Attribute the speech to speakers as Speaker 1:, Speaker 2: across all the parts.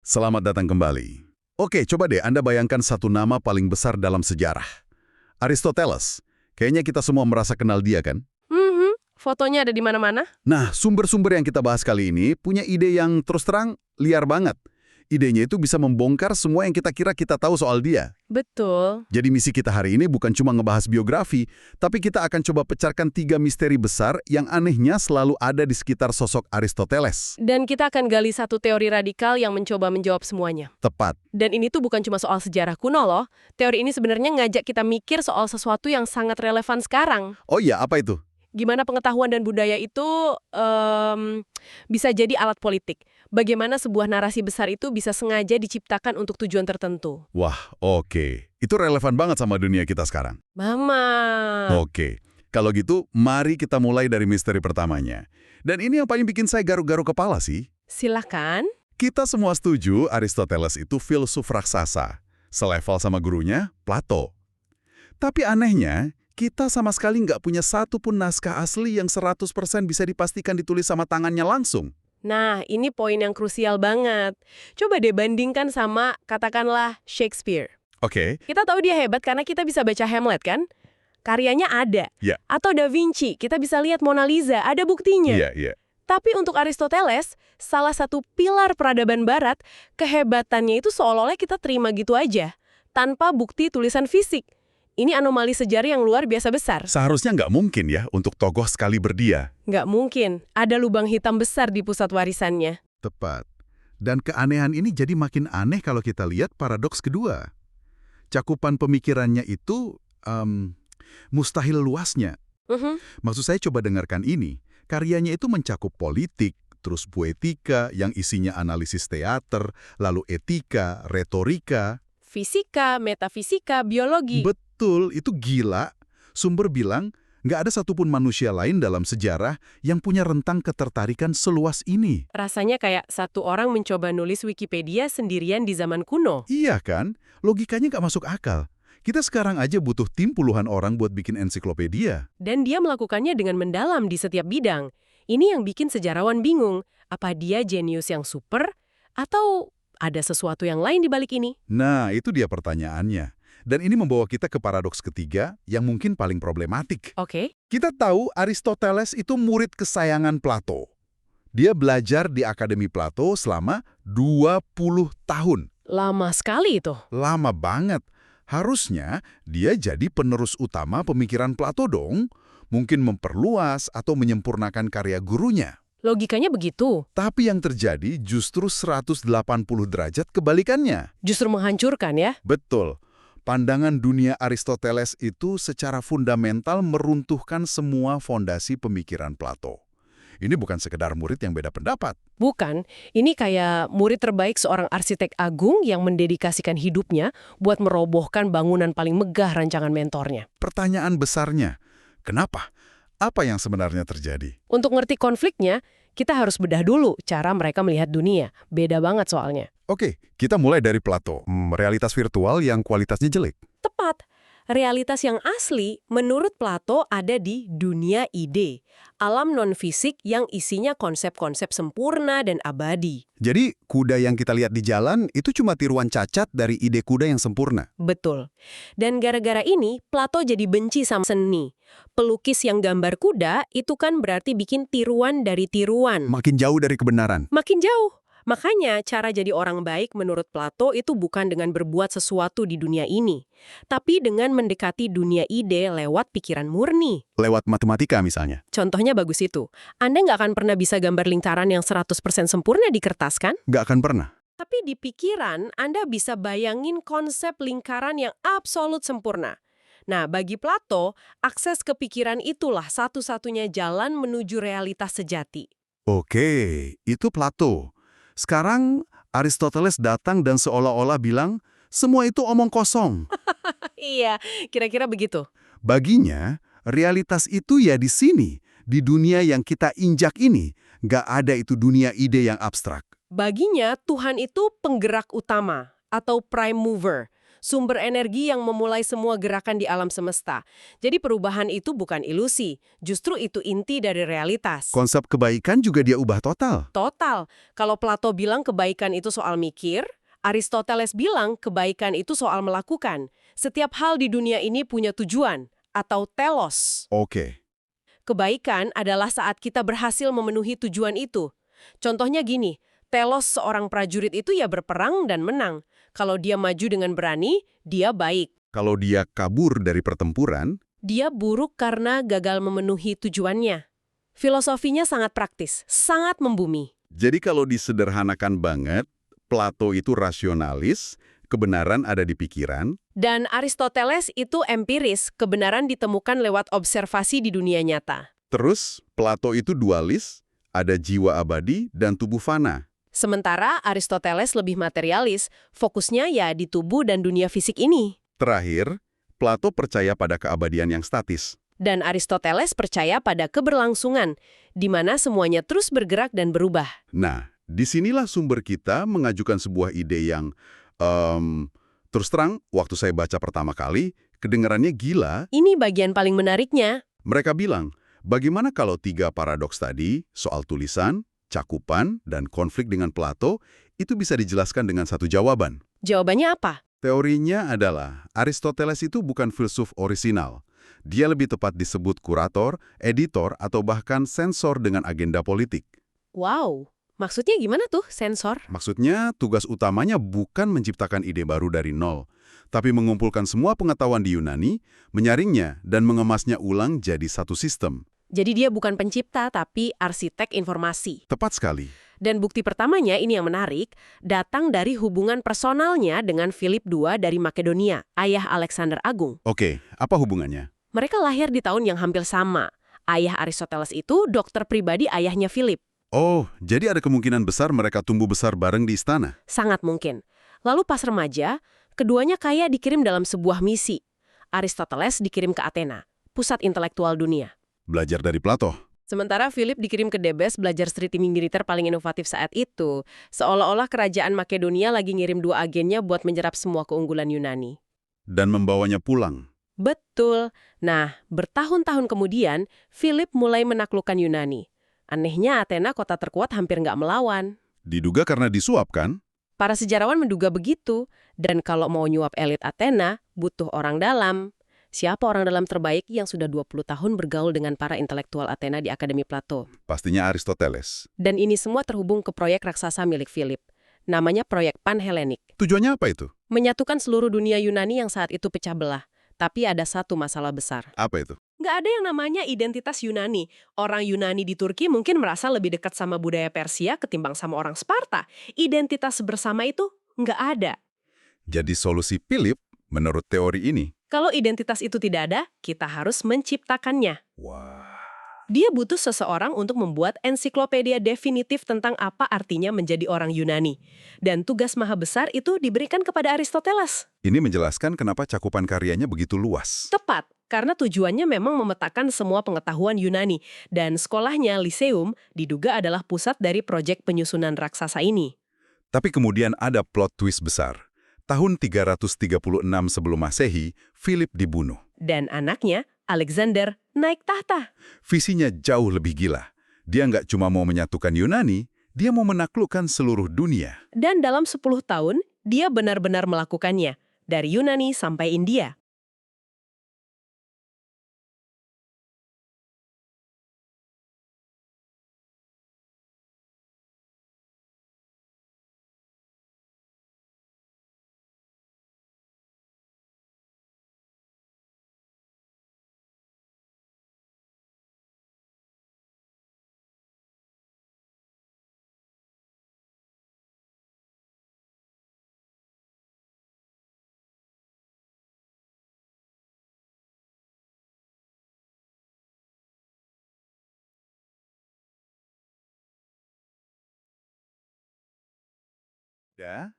Speaker 1: Selamat datang kembali. Oke, coba deh Anda bayangkan satu nama paling besar dalam sejarah. Aristoteles. Kayaknya kita semua merasa kenal dia kan?
Speaker 2: Fotonya ada di mana-mana?
Speaker 1: Nah, sumber-sumber yang kita bahas kali ini punya ide yang terus terang liar banget. Idenya itu bisa membongkar semua yang kita kira kita tahu soal dia.
Speaker 2: Betul.
Speaker 1: Jadi misi kita hari ini bukan cuma ngebahas biografi, tapi kita akan coba pecahkan 3 misteri besar yang anehnya selalu ada di sekitar sosok Aristoteles.
Speaker 2: Dan kita akan gali satu teori radikal yang mencoba menjawab semuanya.
Speaker 1: Tepat.
Speaker 2: Dan ini tuh bukan cuma soal sejarah kuno loh. Teori ini sebenarnya ngajak kita mikir soal sesuatu yang sangat relevan sekarang.
Speaker 1: Oh iya, apa itu?
Speaker 2: Gimana pengetahuan dan budaya itu bisa jadi alat politik. Bagaimana sebuah narasi besar itu bisa sengaja diciptakan untuk tujuan tertentu.
Speaker 1: Wah, oke. Itu relevan banget sama dunia kita sekarang.
Speaker 2: Mama.
Speaker 1: Oke. Kalau gitu, mari kita mulai dari misteri pertamanya. Dan ini yang paling bikin saya garuk-garuk kepala sih.
Speaker 2: Silakan.
Speaker 1: Kita semua setuju Aristoteles itu filsuf raksasa. Selevel sama gurunya, Plato. Tapi anehnya, kita sama sekali nggak punya satu pun naskah asli yang 100% bisa dipastikan ditulis sama tangannya langsung.
Speaker 2: Nah, ini poin yang krusial banget. Coba deh bandingkan sama, katakanlah, Shakespeare.
Speaker 1: Oke.
Speaker 2: Kita tahu dia hebat karena kita bisa baca Hamlet, kan? Karyanya ada.
Speaker 1: Ya.
Speaker 2: Atau Da Vinci, kita bisa lihat Mona Lisa, ada buktinya.
Speaker 1: Iya.
Speaker 2: Tapi untuk Aristoteles, salah satu pilar peradaban barat, kehebatannya itu seolah-olah kita terima gitu aja, tanpa bukti tulisan fisik. Ini anomali sejarah yang luar biasa besar.
Speaker 1: Seharusnya nggak mungkin ya untuk tokoh sekali berdia.
Speaker 2: Nggak mungkin, ada lubang hitam besar di pusat warisannya.
Speaker 1: Tepat. Dan keanehan ini jadi makin aneh kalau kita lihat paradoks kedua. Cakupan pemikirannya itu mustahil luasnya. Maksud saya coba dengarkan ini. Karyanya itu mencakup politik, terus poetika yang isinya analisis teater, lalu etika, retorika.
Speaker 2: Fisika, metafisika, biologi.
Speaker 1: Betul, itu gila. Sumber bilang, nggak ada satupun manusia lain dalam sejarah yang punya rentang ketertarikan seluas ini.
Speaker 2: Rasanya kayak satu orang mencoba nulis Wikipedia sendirian di zaman kuno.
Speaker 1: Iya kan? Logikanya nggak masuk akal. Kita sekarang aja butuh tim puluhan orang buat bikin ensiklopedia.
Speaker 2: Dan dia melakukannya dengan mendalam di setiap bidang. Ini yang bikin sejarawan bingung. Apa dia jenius yang super? Atau ada sesuatu yang lain di balik ini?
Speaker 1: Nah, itu dia pertanyaannya. Dan ini membawa kita ke paradoks ketiga yang mungkin paling problematik.
Speaker 2: Oke.
Speaker 1: Kita tahu Aristoteles itu murid kesayangan Plato. Dia belajar di Akademi Plato selama 20 tahun.
Speaker 2: Lama sekali itu.
Speaker 1: Lama banget. Harusnya dia jadi penerus utama pemikiran Plato dong. Mungkin memperluas atau menyempurnakan karya gurunya.
Speaker 2: Logikanya begitu.
Speaker 1: Tapi yang terjadi justru 180 derajat kebalikannya.
Speaker 2: Justru menghancurkan ya.
Speaker 1: Betul. Pandangan dunia Aristoteles itu secara fundamental meruntuhkan semua fondasi pemikiran Plato. Ini bukan sekedar murid yang beda pendapat.
Speaker 2: Bukan, ini kayak murid terbaik seorang arsitek agung yang mendedikasikan hidupnya buat merobohkan bangunan paling megah rancangan mentornya.
Speaker 1: Pertanyaan besarnya, kenapa? Apa yang sebenarnya terjadi?
Speaker 2: Untuk ngerti konfliknya, kita harus bedah dulu cara mereka melihat dunia. Beda banget soalnya.
Speaker 1: Oke, kita mulai dari Plato. Realitas virtual yang kualitasnya jelek.
Speaker 2: Tepat. Realitas yang asli menurut Plato ada di dunia ide, alam non-fisik yang isinya konsep-konsep sempurna dan abadi.
Speaker 1: Jadi, kuda yang kita lihat di jalan itu cuma tiruan cacat dari ide kuda yang sempurna.
Speaker 2: Betul. Dan gara-gara ini, Plato jadi benci sama seni. Pelukis yang gambar kuda itu kan berarti bikin tiruan dari tiruan.
Speaker 1: Makin jauh dari kebenaran.
Speaker 2: Makin jauh. Makanya cara jadi orang baik menurut Plato itu bukan dengan berbuat sesuatu di dunia ini, tapi dengan mendekati dunia ide lewat pikiran murni.
Speaker 1: Lewat matematika misalnya.
Speaker 2: Contohnya bagus itu. Anda nggak akan pernah bisa gambar lingkaran yang 100% sempurna di kertas, kan?
Speaker 1: Nggak akan pernah.
Speaker 2: Tapi di pikiran, Anda bisa bayangin konsep lingkaran yang absolut sempurna. Nah, bagi Plato, akses ke pikiran itulah satu-satunya jalan menuju realitas sejati.
Speaker 1: Oke, itu Plato. Sekarang Aristoteles datang dan seolah-olah bilang, semua itu omong kosong.
Speaker 2: Iya, kira-kira begitu.
Speaker 1: Baginya, realitas itu ya di sini, di dunia yang kita injak ini. Nggak ada itu dunia ide yang abstrak.
Speaker 2: Baginya, Tuhan itu penggerak utama atau prime mover. sumber energi yang memulai semua gerakan di alam semesta. Jadi perubahan itu bukan ilusi, justru itu inti dari realitas.
Speaker 1: Konsep kebaikan juga dia ubah total.
Speaker 2: Total. Kalau Plato bilang kebaikan itu soal mikir, Aristoteles bilang kebaikan itu soal melakukan. Setiap hal di dunia ini punya tujuan, atau telos.
Speaker 1: Oke.
Speaker 2: Kebaikan adalah saat kita berhasil memenuhi tujuan itu. Contohnya gini, telos seorang prajurit itu ya berperang dan menang. Kalau dia maju dengan berani, dia baik.
Speaker 1: Kalau dia kabur dari pertempuran,
Speaker 2: Dia buruk karena gagal memenuhi tujuannya. Filosofinya sangat praktis, sangat membumi.
Speaker 1: jadi kalau disederhanakan banget, Plato itu rasionalis, kebenaran ada di pikiran,
Speaker 2: Dan Aristoteles itu empiris, kebenaran ditemukan lewat observasi di dunia nyata.
Speaker 1: terus Plato itu dualis, ada jiwa abadi dan tubuh fana.
Speaker 2: Sementara Aristoteles lebih materialis, fokusnya ya di tubuh dan dunia fisik ini.
Speaker 1: Terakhir, Plato percaya pada keabadian yang statis.
Speaker 2: Dan Aristoteles percaya pada keberlangsungan, di mana semuanya terus bergerak dan berubah.
Speaker 1: Nah, disinilah sumber kita mengajukan sebuah ide yang, terus terang, waktu saya baca pertama kali, kedengarannya gila.
Speaker 2: Ini bagian paling menariknya.
Speaker 1: Mereka bilang, bagaimana kalau 3 paradoks tadi, soal tulisan, cakupan, dan konflik dengan Plato, itu bisa dijelaskan dengan satu jawaban.
Speaker 2: Jawabannya apa?
Speaker 1: Teorinya adalah, Aristoteles itu bukan filsuf orisinal. Dia lebih tepat disebut kurator, editor, atau bahkan sensor dengan agenda politik.
Speaker 2: Wow, maksudnya gimana tuh sensor?
Speaker 1: Maksudnya, tugas utamanya bukan menciptakan ide baru dari nol, tapi mengumpulkan semua pengetahuan di Yunani, menyaringnya, dan mengemasnya ulang jadi satu sistem.
Speaker 2: Jadi dia bukan pencipta, tapi arsitek informasi.
Speaker 1: Tepat sekali.
Speaker 2: Dan bukti pertamanya, ini yang menarik, datang dari hubungan personalnya dengan Philip II dari Makedonia, ayah Alexander Agung.
Speaker 1: Oke, apa hubungannya?
Speaker 2: Mereka lahir di tahun yang hampir sama. Ayah Aristoteles itu dokter pribadi ayahnya Philip.
Speaker 1: Oh, jadi ada kemungkinan besar mereka tumbuh besar bareng di istana.
Speaker 2: Sangat mungkin. Lalu pas remaja, keduanya kaya dikirim dalam sebuah misi. Aristoteles dikirim ke Athena, pusat intelektual dunia.
Speaker 1: Belajar dari Plato.
Speaker 2: Sementara Philip dikirim ke Thebes belajar strategi militer paling inovatif saat itu. Seolah-olah kerajaan Makedonia lagi ngirim 2 agennya buat menyerap semua keunggulan Yunani.
Speaker 1: Dan membawanya pulang.
Speaker 2: Betul. Nah, bertahun-tahun kemudian, Philip mulai menaklukkan Yunani. Anehnya Athena, kota terkuat, hampir nggak melawan.
Speaker 1: Diduga karena disuap, kan?
Speaker 2: Para sejarawan menduga begitu. Dan kalau mau nyuap elit Athena, butuh orang dalam. Siapa orang dalam terbaik yang sudah 20 tahun bergaul dengan para intelektual Athena di Akademi Plato?
Speaker 1: Pastinya Aristoteles.
Speaker 2: Dan ini semua terhubung ke proyek raksasa milik Philip. Namanya Proyek Panhellenic.
Speaker 1: Tujuannya apa itu?
Speaker 2: Menyatukan seluruh dunia Yunani yang saat itu pecah belah. Tapi ada satu masalah besar.
Speaker 1: Apa itu?
Speaker 2: Nggak ada yang namanya identitas Yunani. Orang Yunani di Turki mungkin merasa lebih dekat sama budaya Persia ketimbang sama orang Sparta. Identitas bersama itu nggak ada.
Speaker 1: Jadi solusi Philip, menurut teori ini.
Speaker 2: Kalau identitas itu tidak ada, kita harus menciptakannya.
Speaker 1: Wah.
Speaker 2: Dia butuh seseorang untuk membuat ensiklopedia definitif tentang apa artinya menjadi orang Yunani. Dan tugas maha besar itu diberikan kepada Aristoteles.
Speaker 1: Ini menjelaskan kenapa cakupan karyanya begitu luas.
Speaker 2: Tepat, karena tujuannya memang memetakan semua pengetahuan Yunani. Dan sekolahnya, Lyceum, diduga adalah pusat dari proyek penyusunan raksasa ini.
Speaker 1: Tapi kemudian ada plot twist besar. Tahun 336 sebelum Masehi, Philip dibunuh.
Speaker 2: Dan anaknya, Alexander, naik tahta.
Speaker 1: Visinya jauh lebih gila. Dia nggak cuma mau menyatukan Yunani, dia mau menaklukkan seluruh dunia.
Speaker 2: Dan dalam 10 tahun, dia benar-benar melakukannya. Dari Yunani sampai India.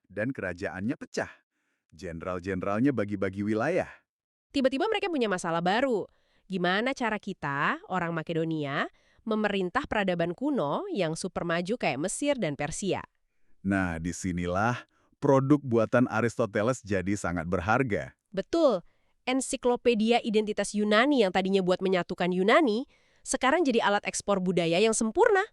Speaker 1: Dan kerajaannya pecah. Jenderal-jenderalnya bagi-bagi wilayah.
Speaker 2: Tiba-tiba mereka punya masalah baru. Gimana cara kita, orang Makedonia, memerintah peradaban kuno yang super maju kayak Mesir dan Persia?
Speaker 1: Nah, disinilah produk buatan Aristoteles jadi sangat berharga.
Speaker 2: Betul. Ensiklopedia Identitas Yunani yang tadinya buat menyatukan Yunani, sekarang jadi alat ekspor budaya yang sempurna.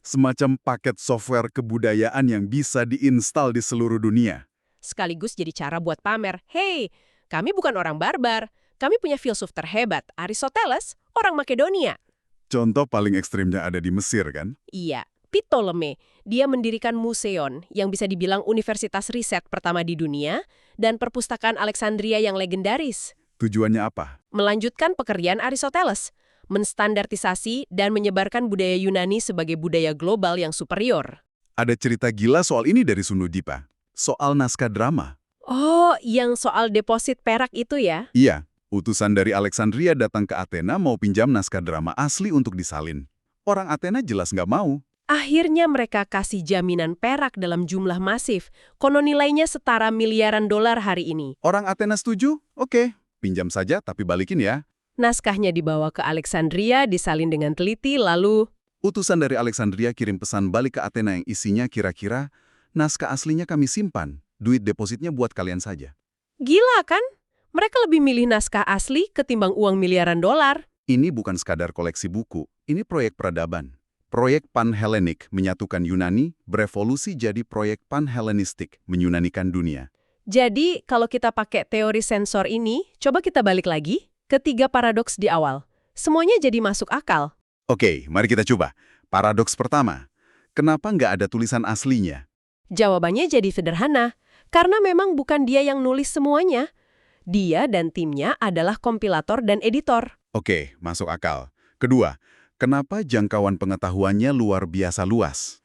Speaker 1: Semacam paket software kebudayaan yang bisa diinstal di seluruh dunia.
Speaker 2: Sekaligus jadi cara buat pamer, "Hey, kami bukan orang barbar. Kami punya filsuf terhebat, Aristoteles, orang Makedonia."
Speaker 1: Contoh paling ekstrimnya ada di Mesir, kan?
Speaker 2: Iya, Ptolemy. Dia mendirikan Museon, yang bisa dibilang universitas riset pertama di dunia, dan perpustakaan Alexandria yang legendaris.
Speaker 1: Tujuannya apa?
Speaker 2: Melanjutkan pekerjaan Aristoteles, menstandartisasi dan menyebarkan budaya Yunani sebagai budaya global yang superior.
Speaker 1: Ada cerita gila soal ini dari Sunudipa. Soal naskah drama.
Speaker 2: Oh, yang soal deposit perak itu ya?
Speaker 1: Iya, utusan dari Alexandria datang ke Athena mau pinjam naskah drama asli untuk disalin. Orang Athena jelas nggak mau.
Speaker 2: Akhirnya mereka kasih jaminan perak dalam jumlah masif. Konon nilainya setara miliaran dolar hari ini.
Speaker 1: Orang Athena setuju? Oke, pinjam saja tapi balikin ya.
Speaker 2: Naskahnya dibawa ke Alexandria, disalin dengan teliti, lalu...
Speaker 1: Utusan dari Alexandria kirim pesan balik ke Athena yang isinya kira-kira, naskah aslinya kami simpan, duit depositnya buat kalian saja.
Speaker 2: Gila kan? Mereka lebih milih naskah asli ketimbang uang miliaran dolar.
Speaker 1: Ini bukan sekadar koleksi buku, ini proyek peradaban. Proyek Pan-Helenik menyatukan Yunani, berevolusi jadi proyek Pan-Helenistik, menyunanikan dunia.
Speaker 2: Jadi, kalau kita pakai teori sensor ini, coba kita balik lagi ke 3 paradoks di awal. Semuanya jadi masuk akal.
Speaker 1: Oke, mari kita coba. Paradoks pertama, kenapa nggak ada tulisan aslinya?
Speaker 2: Jawabannya jadi sederhana, karena memang bukan dia yang nulis semuanya. Dia dan timnya adalah kompilator dan editor.
Speaker 1: Oke, masuk akal. Kedua, kenapa jangkauan pengetahuannya luar biasa luas?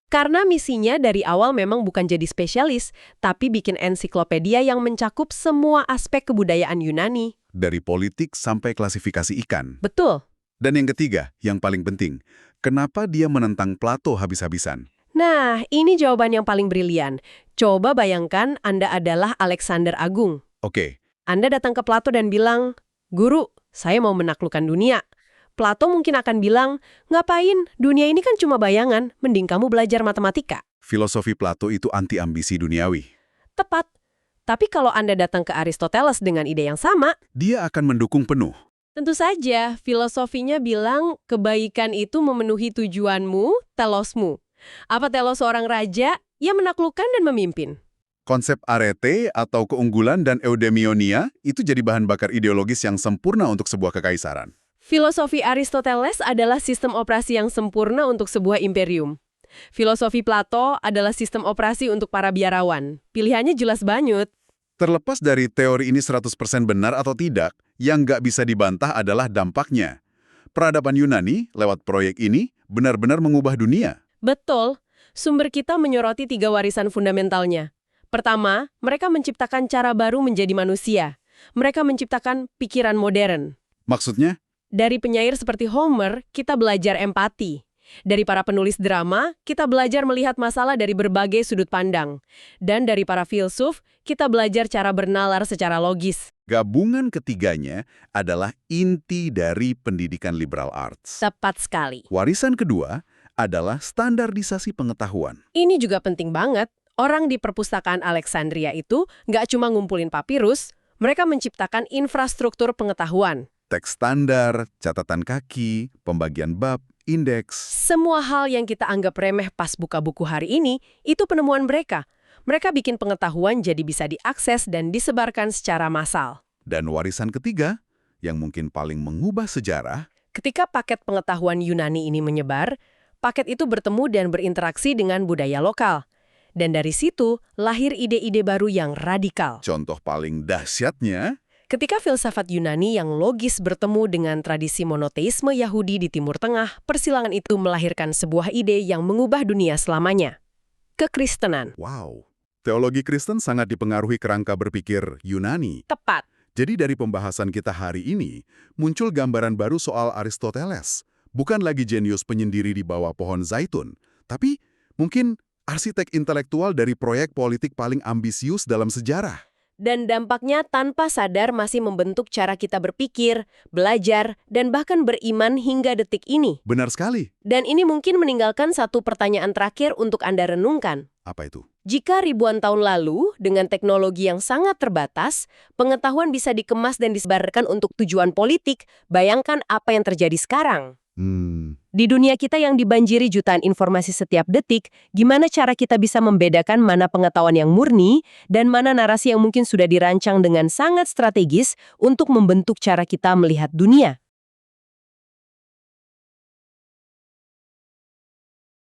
Speaker 2: Karena misinya dari awal memang bukan jadi spesialis, tapi bikin ensiklopedia yang mencakup semua aspek kebudayaan Yunani.
Speaker 1: Dari politik sampai klasifikasi ikan.
Speaker 2: Betul.
Speaker 1: Dan yang ketiga, yang paling penting, kenapa dia menentang Plato habis-habisan?
Speaker 2: Nah, ini jawaban yang paling brilian. Coba bayangkan Anda adalah Alexander Agung.
Speaker 1: Oke,
Speaker 2: Anda datang ke Plato dan bilang, "Guru, saya mau menaklukkan dunia." Plato mungkin akan bilang, "Ngapain? Dunia ini kan cuma bayangan, mending kamu belajar matematika."
Speaker 1: filosofi Plato itu anti-ambisi duniawi.
Speaker 2: Tepat. Tapi kalau Anda datang ke Aristoteles dengan ide yang sama,
Speaker 1: Dia akan mendukung penuh.
Speaker 2: tentu saja filosofinya bilang kebaikan itu memenuhi tujuanmu, telosmu. Apa telos seorang raja? Ia menaklukkan dan memimpin.
Speaker 1: Konsep arete atau keunggulan dan eudemionia itu jadi bahan bakar ideologis yang sempurna untuk sebuah kekaisaran.
Speaker 2: Filosofi Aristoteles adalah sistem operasi yang sempurna untuk sebuah imperium. Filosofi Plato adalah sistem operasi untuk para biarawan. Pilihannya jelas banget.
Speaker 1: Terlepas dari teori ini 100% benar atau tidak, yang nggak bisa dibantah adalah dampaknya. Peradaban Yunani, lewat proyek ini, benar-benar mengubah dunia.
Speaker 2: Betul. Sumber kita menyoroti 3 warisan fundamentalnya. Pertama, mereka menciptakan cara baru menjadi manusia. Mereka menciptakan pikiran modern.
Speaker 1: Maksudnya?
Speaker 2: Dari penyair seperti Homer, kita belajar empati. Dari para penulis drama, kita belajar melihat masalah dari berbagai sudut pandang. Dan dari para filsuf, kita belajar cara bernalar secara logis.
Speaker 1: Gabungan ketiganya adalah inti dari pendidikan liberal arts.
Speaker 2: Tepat sekali.
Speaker 1: Warisan kedua adalah standarisasi pengetahuan.
Speaker 2: Ini juga penting banget. Orang di perpustakaan Alexandria itu nggak cuma ngumpulin papirus, mereka menciptakan infrastruktur pengetahuan.
Speaker 1: Teks standar, catatan kaki, pembagian bab, indeks.
Speaker 2: Semua hal yang kita anggap remeh pas buka buku hari ini, itu penemuan mereka. Mereka bikin pengetahuan jadi bisa diakses dan disebarkan secara massal.
Speaker 1: Dan warisan ketiga, yang mungkin paling mengubah sejarah,
Speaker 2: Ketika paket pengetahuan Yunani ini menyebar, paket itu bertemu dan berinteraksi dengan budaya lokal. Dan dari situ, lahir ide-ide baru yang radikal.
Speaker 1: contoh paling dahsyatnya,
Speaker 2: Ketika filsafat Yunani yang logis bertemu dengan tradisi monoteisme Yahudi di Timur Tengah, persilangan itu melahirkan sebuah ide yang mengubah dunia selamanya. Kekristenan.
Speaker 1: wow, teologi Kristen sangat dipengaruhi kerangka berpikir Yunani.
Speaker 2: Tepat.
Speaker 1: Jadi dari pembahasan kita hari ini, muncul gambaran baru soal Aristoteles. Bukan lagi jenius penyendiri di bawah pohon zaitun, tapi mungkin arsitek intelektual dari proyek politik paling ambisius dalam sejarah.
Speaker 2: Dan dampaknya tanpa sadar masih membentuk cara kita berpikir, belajar, dan bahkan beriman hingga detik ini.
Speaker 1: Benar sekali.
Speaker 2: Dan ini mungkin meninggalkan satu pertanyaan terakhir untuk Anda renungkan.
Speaker 1: Apa itu?
Speaker 2: Jika ribuan tahun lalu, dengan teknologi yang sangat terbatas, pengetahuan bisa dikemas dan disebarkan untuk tujuan politik, bayangkan apa yang terjadi sekarang. Di dunia kita yang dibanjiri jutaan informasi setiap detik, gimana cara kita bisa membedakan mana pengetahuan yang murni dan mana narasi yang mungkin sudah dirancang dengan sangat strategis untuk membentuk cara kita melihat dunia?